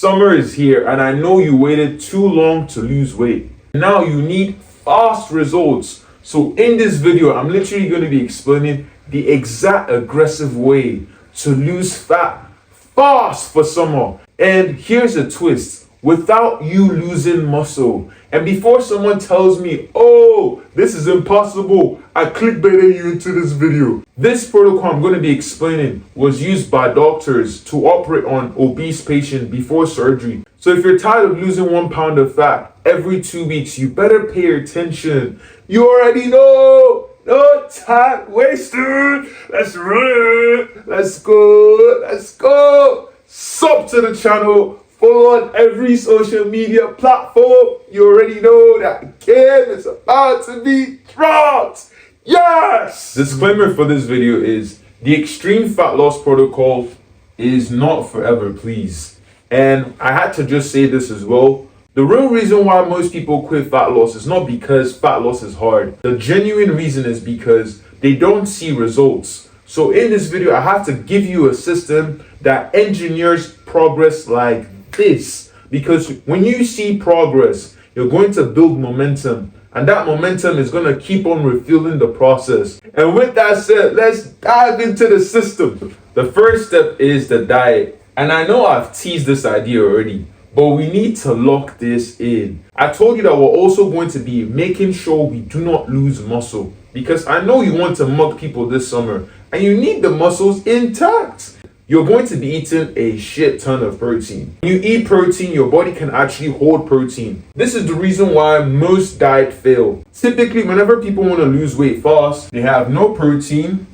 Summer is here and I know you waited too long to lose weight. Now you need fast results. So in this video, I'm literally going to be explaining the exact aggressive way to lose fat fast for summer. And here's a twist, without you losing muscle. And before someone tells me, oh, this is impossible, I clickbaited you into this video. This protocol I'm going to be explaining was used by doctors to operate on obese patients before surgery. So if you're tired of losing 1 pound of fat every 2 weeks, you better pay attention. You already know. No time wasted. Let's run it. Let's go. Let's go. Sub to the channel. Follow on every social media platform. You already know that game is about to be dropped. Yes! Disclaimer for this video is the extreme fat loss protocol is not forever, please. And I had to just say this as well. The real reason why most people quit fat loss is not because fat loss is hard. The genuine reason is because they don't see results. So in this video, I have to give you a system that engineers progress like this, because when you see progress, you're going to build momentum, and that momentum is going to keep on refueling the process. And with that said, let's dive into the system. The first step is the diet, and I know I've teased this idea already, but we need to lock this in. I told you that we're also going to be making sure we do not lose muscle, because I know you want to mug people this summer and you need the muscles intact. You're going to be eating a shit ton of protein. When you eat protein, your body can actually hold protein. This is the reason why most diets fail. Typically, whenever people want to lose weight fast, they have no protein.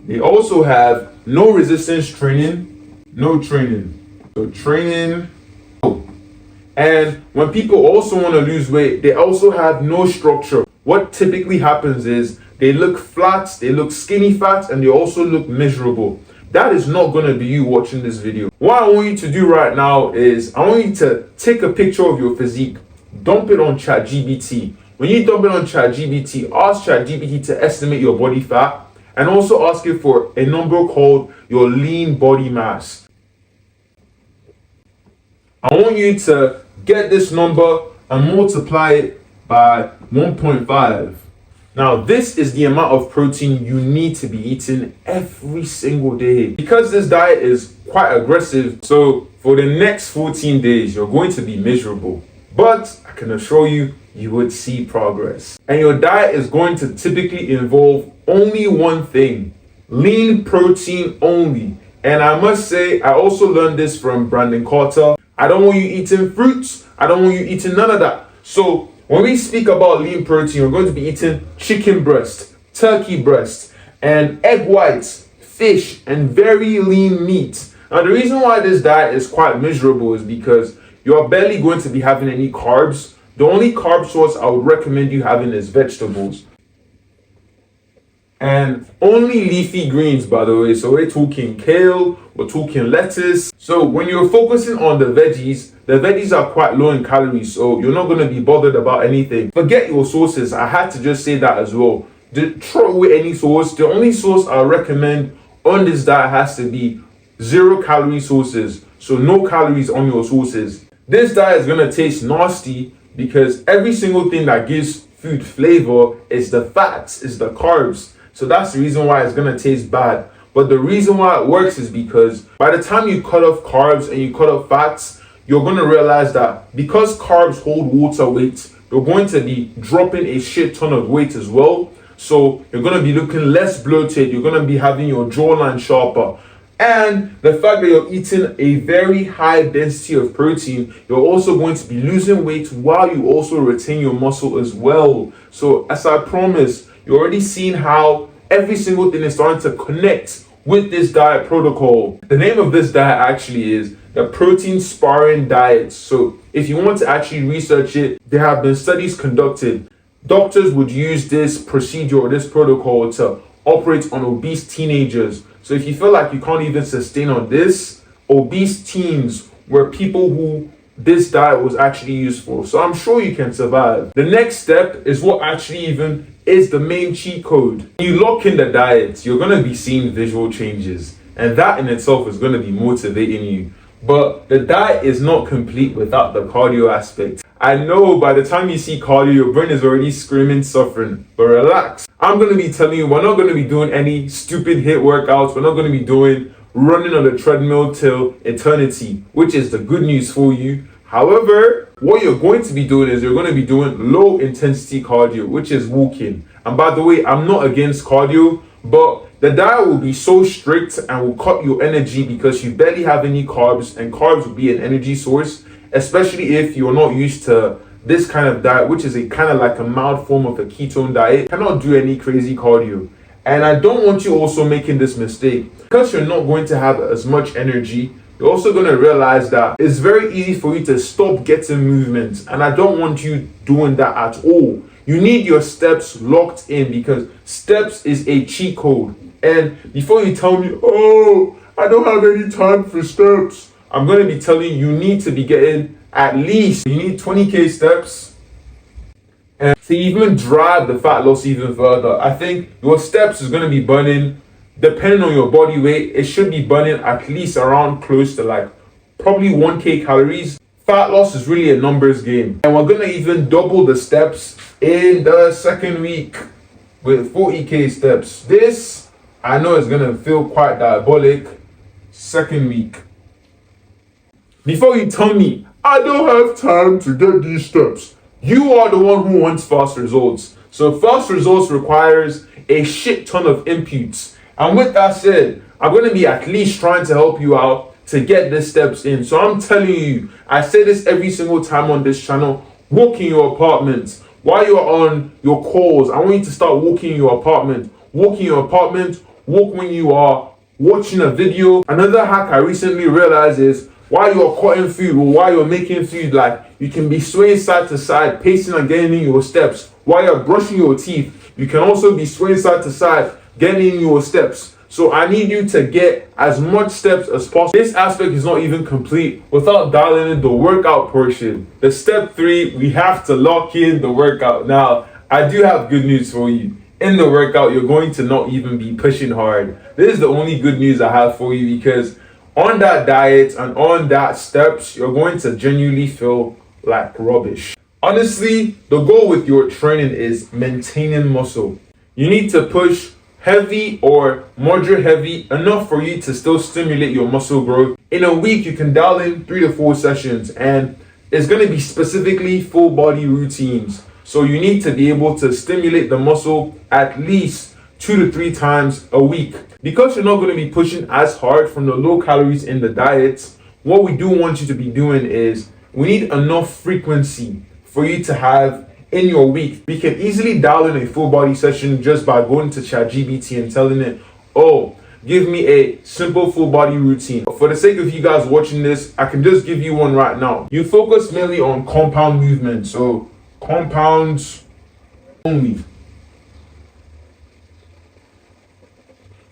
They also have no resistance training, no training. So training. And when people also want to lose weight, they also have no structure. What typically happens is they look flat, they look skinny fat, and they also look miserable. That is not going to be you watching this video. What I want you to do right now is I want you to take a picture of your physique, dump it on ChatGPT. When you dump it on ChatGPT, ask ChatGPT to estimate your body fat and also ask it for a number called your lean body mass. I want you to get this number and multiply it by 1.5. Now, this is the amount of protein you need to be eating every single day. Because this diet is quite aggressive, so for the next 14 days, you're going to be miserable. But I can assure you, you would see progress. And your diet is going to typically involve only one thing: lean protein only. And I must say, I also learned this from Brandon Carter. I don't want you eating fruits. I don't want you eating none of that. So when we speak about lean protein, we're going to be eating chicken breast, turkey breast, and egg whites, fish, and very lean meat. Now, the reason why this diet is quite miserable is because you're barely going to be having any carbs. The only carb source I would recommend you having is vegetables. And only leafy greens, by the way. So we're talking kale, we're talking lettuce. So when you're focusing on the veggies are quite low in calories, so you're not going to be bothered about anything. Forget your sauces. I had to just say that as well. Throw away any sauce. The only sauce I recommend on this diet has to be 0 calorie sauces. So no calories on your sauces. This diet is going to taste nasty because every single thing that gives food flavor is the fats, is the carbs. So that's the reason why it's going to taste bad. But the reason why it works is because by the time you cut off carbs and you cut off fats, you're going to realize that because carbs hold water weight, you're going to be dropping a shit ton of weight as well. So you're going to be looking less bloated. You're going to be having your jawline sharper. And the fact that you're eating a very high density of protein, you're also going to be losing weight while you also retain your muscle as well. So as I promised, you're already seeing how every single thing is starting to connect with this diet protocol. The name of this diet actually is the protein sparring diet. So if you want to actually research it, there have been studies conducted. Doctors would use this procedure or this protocol to operate on obese teenagers. So if you feel like you can't even sustain on this, obese teens were people who this diet was actually used for. So I'm sure you can survive. The next step is what actually even is the main cheat code. When you lock in the diet, you're going to be seeing visual changes. And that in itself is going to be motivating you. but the diet is not complete without the cardio aspect. I know by the time you see cardio, your brain is already screaming, suffering, but relax. I'm going to be telling you, we're not going to be doing any stupid HIIT workouts. We're not going to be doing running on the treadmill till eternity, which is the good news for you. However, what you're going to be doing is you're going to be doing low intensity cardio, which is walking. And by the way, I'm not against cardio, but the diet will be so strict and will cut your energy because you barely have any carbs, and carbs will be an energy source, especially if you're not used to this kind of diet, which is a kind of like a mild form of a ketone diet. You cannot do any crazy cardio. And I don't want you also making this mistake. Because you're not going to have as much energy, you're also going to realize that it's very easy for you to stop getting movement. And I don't want you doing that at all. You need your steps locked in because steps is a cheat code. And before you tell me, oh, I don't have any time for steps, I'm going to be telling you, you need to be getting at least, you need 20k steps. And to even drive the fat loss even further, I think your steps is going to be burning, depending on your body weight, it should be burning at least around close to like probably 1k calories. Fat loss is really a numbers game. And we're going to even double the steps in the second week with 40k steps. This, I know, is going to feel quite diabolic. Second week. Before you tell me, I don't have time to get these steps, you are the one who wants fast results. So fast results requires a shit ton of inputs. And with that said, I'm going to be at least trying to help you out to get the steps in. So I'm telling you, I say this every single time on this channel, walk in your apartment. While you're on your calls, I want you to start walking in your apartment. Walk in your apartment, walk when you are watching a video. Another hack I recently realized is while you're cutting food or while you're making food, like you can be swaying side to side, pacing and getting in your steps. While you're brushing your teeth, you can also be swaying side to side, getting in your steps. So I need you to get as much steps as possible. This aspect is not even complete without dialing in the workout portion. The step 3, we have to lock in the workout. Now, I do have good news for you. In the workout, you're going to not even be pushing hard. This is the only good news I have for you, because on that diet and on that steps, you're going to genuinely feel like rubbish. Honestly, the goal with your training is maintaining muscle. You need to push heavy or moderate heavy enough for you to still stimulate your muscle growth. In a week, you can dial in 3 to 4 sessions, and it's going to be specifically full body routines. So you need to be able to stimulate the muscle at least 2 to 3 times a week. Because you're not going to be pushing as hard from the low calories in the diet, what we do want you to be doing is we need enough frequency for you to have in your week. We can easily dial in a full body session just by going to ChatGPT and telling it, oh, give me a simple full body routine. For the sake of you guys watching this, I can just give you one right now. You focus mainly on compound movement, so compounds only.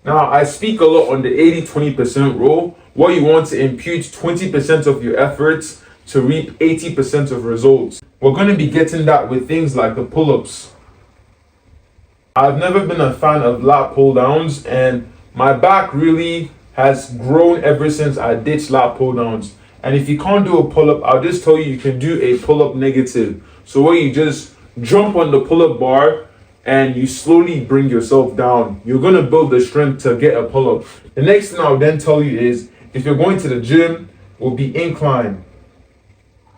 Now, I speak a lot on the 80-20% rule, where you want to impute 20% of your efforts to reap 80% of results. We're going to be getting that with things like the pull-ups. I've never been a fan of lat pull-downs, and my back really has grown ever since I ditched lat pull-downs. And if you can't do a pull-up, I'll just tell you can do a pull-up negative. So where you just jump on the pull-up bar and you slowly bring yourself down. You're going to build the strength to get a pull-up. The next thing I'll then tell you is, if you're going to the gym, will be incline,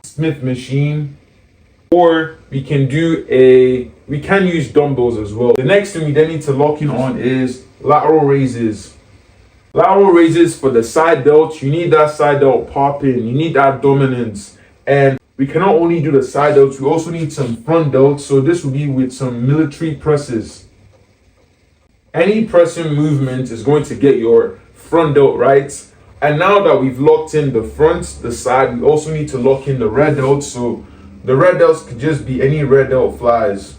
Smith machine, or we can use dumbbells as well. The next thing we then need to lock in on is lateral raises. Lateral raises for the side delts. You need that side delt popping. You need that dominance. And we cannot only do the side delts, we also need some front delts. So this will be with some military presses. Any pressing movement is going to get your front delt right. And now that we've locked in the front, the side, we also need to lock in the red delts. So the red delts could just be any red delt flies.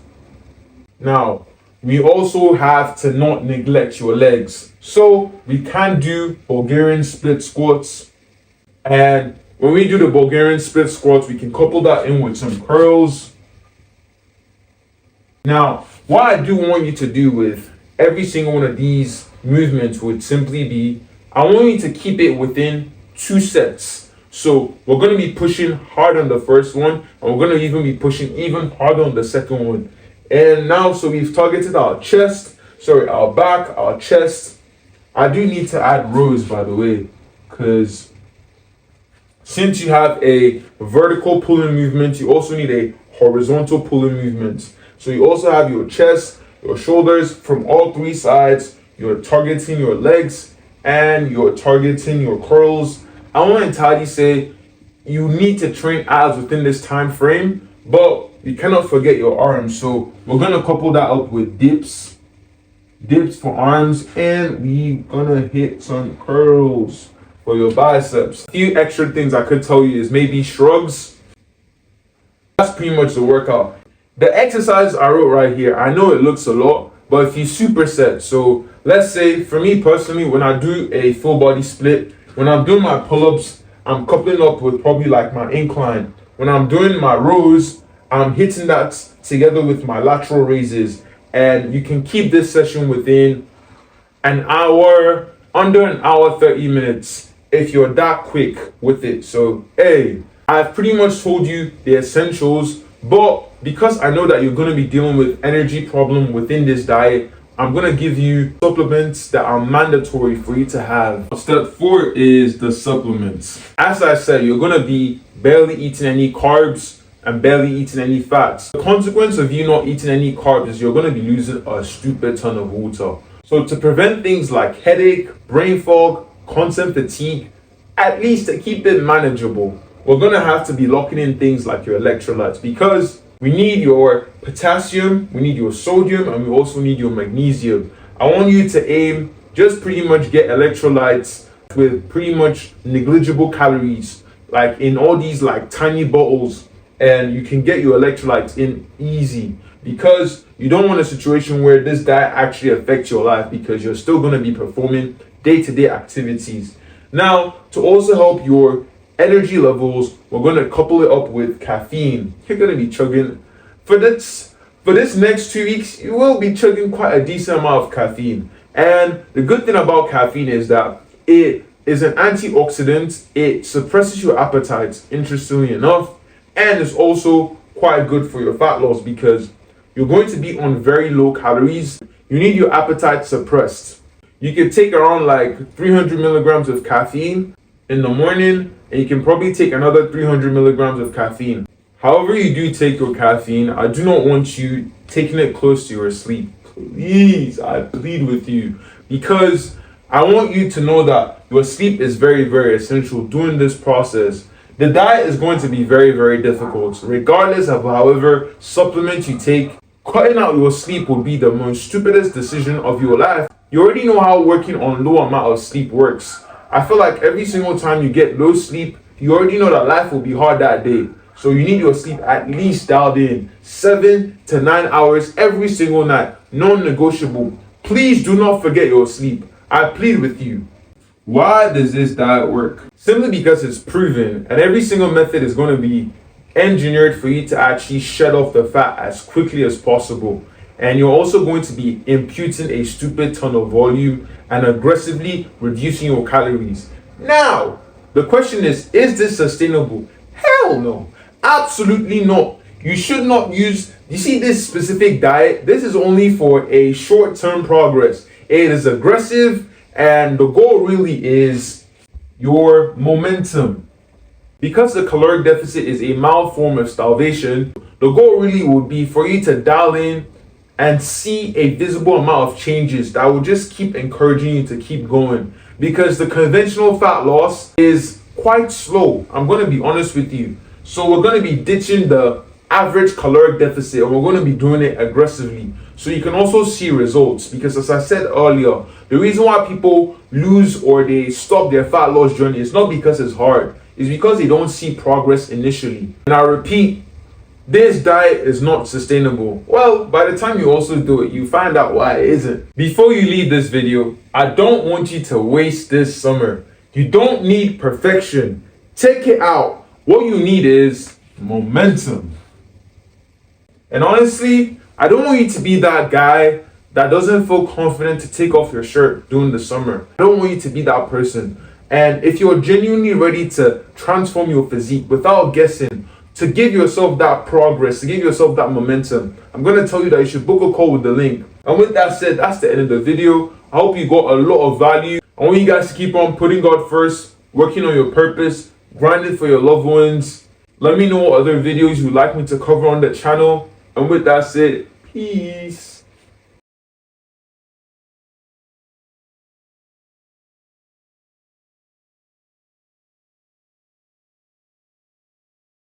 Now, we also have to not neglect your legs. So we can do Bulgarian split squats. And when we do the Bulgarian split squats, we can couple that in with some curls. Now, what I do want you to do with every single one of these movements would simply be, I want you to keep it within 2 sets. So we're going to be pushing hard on the first one, and we're going to even be pushing even harder on the second one. And now, so we've targeted our back, our chest. I do need to add rows, by the way, because since you have a vertical pulling movement, you also need a horizontal pulling movement. So you also have your chest, your shoulders from all 3 sides. You're targeting your legs and you're targeting your curls. I won't entirely say you need to train abs within this time frame, but you cannot forget your arms. So we're gonna couple that up with dips for arms, and we're gonna hit some curls for your biceps. A few extra things I could tell you is maybe shrugs. That's pretty much the workout. The exercise I wrote right here, I know it looks a lot, but if you superset, so let's say for me personally, when I do a full body split, when I'm doing my pull-ups, I'm coupling up with probably like my incline. When I'm doing my rows, I'm hitting that together with my lateral raises. And you can keep this session within an hour, under an hour, 30 minutes, if you're that quick with it. So, hey, I've pretty much told you the essentials, but because I know that you're going to be dealing with energy problem within this diet, I'm going to give you supplements that are mandatory for you to have. Step 4 is the supplements. As I said, you're going to be barely eating any carbs and barely eating any fats. The consequence of you not eating any carbs is you're going to be losing a stupid ton of water. So to prevent things like headache, brain fog, constant fatigue, at least to keep it manageable, we're going to have to be locking in things like your electrolytes, because we need your potassium, we need your sodium, and we also need your magnesium. I want you to aim just pretty much get electrolytes with pretty much negligible calories, like in all these like tiny bottles, and you can get your electrolytes in easy, because you don't want a situation where this diet actually affects your life, because you're still going to be performing day-to-day activities. Now, to also help your energy levels, we're going to couple it up with caffeine. You're going to be chugging for this next 2 weeks. You will be chugging quite a decent amount of caffeine. And the good thing about caffeine is that it is an antioxidant. It suppresses your appetite, interestingly enough, and it's also quite good for your fat loss, because you're going to be on very low calories. You need your appetite suppressed. You can take around like 300 milligrams of caffeine in the morning, and you can probably take another 300 milligrams of caffeine. However you do take your caffeine, I do not want you taking it close to your sleep. Please, I plead with you, because I want you to know that your sleep is very, very essential during this process. The diet is going to be very, very difficult. Regardless of however supplement you take, cutting out your sleep will be the most stupidest decision of your life. You already know how working on low amount of sleep works. I feel like every single time you get low sleep, you already know that life will be hard that day. So you need your sleep at least dialed in 7 to 9 hours every single night, non-negotiable. Please do not forget your sleep. I plead with you. Why does this diet work? Simply because it's proven, and every single method is going to be engineered for you to actually shed off the fat as quickly as possible. And you're also going to be imputing a stupid ton of volume and aggressively reducing your calories. Now, the question is this sustainable? Hell no. Absolutely not. You should not use, you see, this specific diet, this is only for a short-term progress. It is aggressive, and the goal really is your momentum. Because the caloric deficit is a mild form of starvation, the goal really would be for you to dial in and see a visible amount of changes that will just keep encouraging you to keep going. Because the conventional fat loss is quite slow, I'm going to be honest with you. So we're going to be ditching the average caloric deficit, and we're going to be doing it aggressively, so you can also see results. Because as I said earlier, the reason why people lose or they stop their fat loss journey is not because it's hard, it's because they don't see progress initially. And I repeat, this diet is not sustainable. Well, by the time you also do it, you find out why it isn't. Before you leave this video, I don't want you to waste this summer. You don't need perfection. Take it out. What you need is momentum. And honestly, I don't want you to be that guy that doesn't feel confident to take off your shirt during the summer. I don't want you to be that person. And if you're genuinely ready to transform your physique without guessing, to give yourself that progress, to give yourself that momentum, I'm going to tell you that you should book a call with the link. And with that said, that's the end of the video. I hope you got a lot of value. I want you guys to keep on putting God first, working on your purpose, grinding for your loved ones. Let me know what other videos you'd like me to cover on the channel. And with that said, peace.